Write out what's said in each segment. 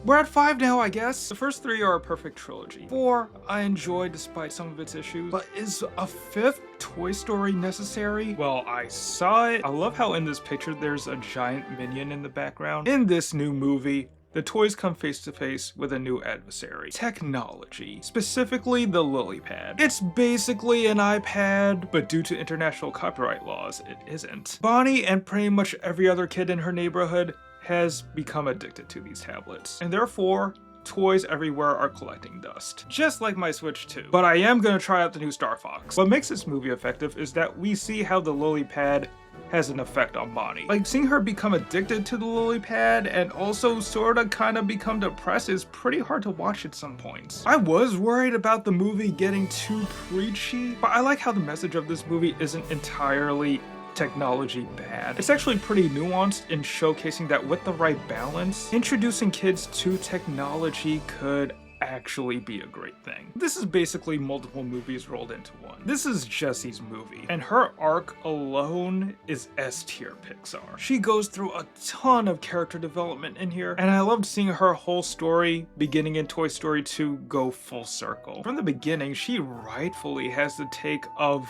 We're at 5 now, I guess. The first 3 are a perfect trilogy. 4, I enjoyed despite some of its issues. But is a 5th Toy Story necessary? Well, I saw it. I love how in this picture there's a giant minion in the background. In this new movie, the toys come face to face with a new adversary. Technology. Specifically the lily pad. It's basically an iPad, but due to international copyright laws, it isn't. Bonnie and pretty much every other kid in her neighborhood has become addicted to these tablets, and therefore toys everywhere are collecting dust. Just like my Switch 2. But I am gonna try out the new Star Fox. What makes this movie effective is that we see how the lily pad has an effect on Bonnie. Like, seeing her become addicted to the lily pad and also sorta kinda become depressed is pretty hard to watch at some points. I was worried about the movie getting too preachy, but I like how the message of this movie isn't entirely technology bad. It's actually pretty nuanced in showcasing that with the right balance, introducing kids to technology could actually be a great thing. This is basically multiple movies rolled into one. This is Jessie's movie, and her arc alone is S-tier Pixar. She goes through a ton of character development in here, and I loved seeing her whole story beginning in Toy Story 2 go full circle. From the beginning, she rightfully has the take of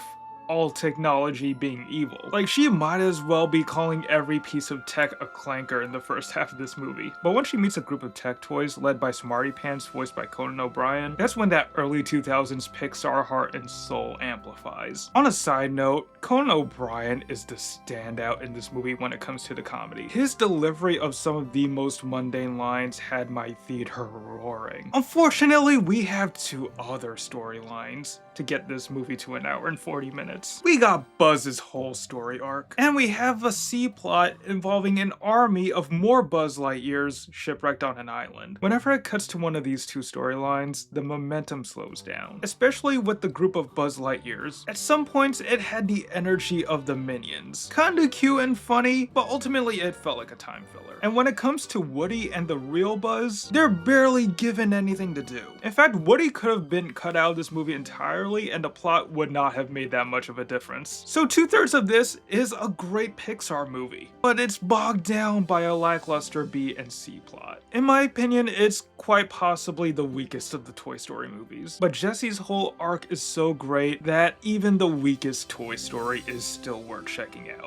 all technology being evil. Like, she might as well be calling every piece of tech a clanker in the first half of this movie. But when she meets a group of tech toys led by Smarty Pants, voiced by Conan O'Brien, that's when that early 2000s Pixar heart and soul amplifies. On a side note, Conan O'Brien is the standout in this movie when it comes to the comedy. His delivery of some of the most mundane lines had my theater roaring. Unfortunately, we have 2 other storylines to get this movie to an hour and 40 minutes. We got Buzz's whole story arc, and we have a C-plot involving an army of more Buzz Lightyears shipwrecked on an island. Whenever it cuts to one of these 2 storylines, the momentum slows down, especially with the group of Buzz Lightyears. At some points, it had the energy of the Minions. Kinda cute and funny, but ultimately it felt like a time filler. And when it comes to Woody and the real Buzz, they're barely given anything to do. In fact, Woody could have been cut out of this movie entirely, and the plot would not have made that much of a difference. So 2/3 of this is a great Pixar movie, but it's bogged down by a lackluster B and C plot. In my opinion, it's quite possibly the weakest of the Toy Story movies, but Jessie's whole arc is so great that even the weakest Toy Story is still worth checking out.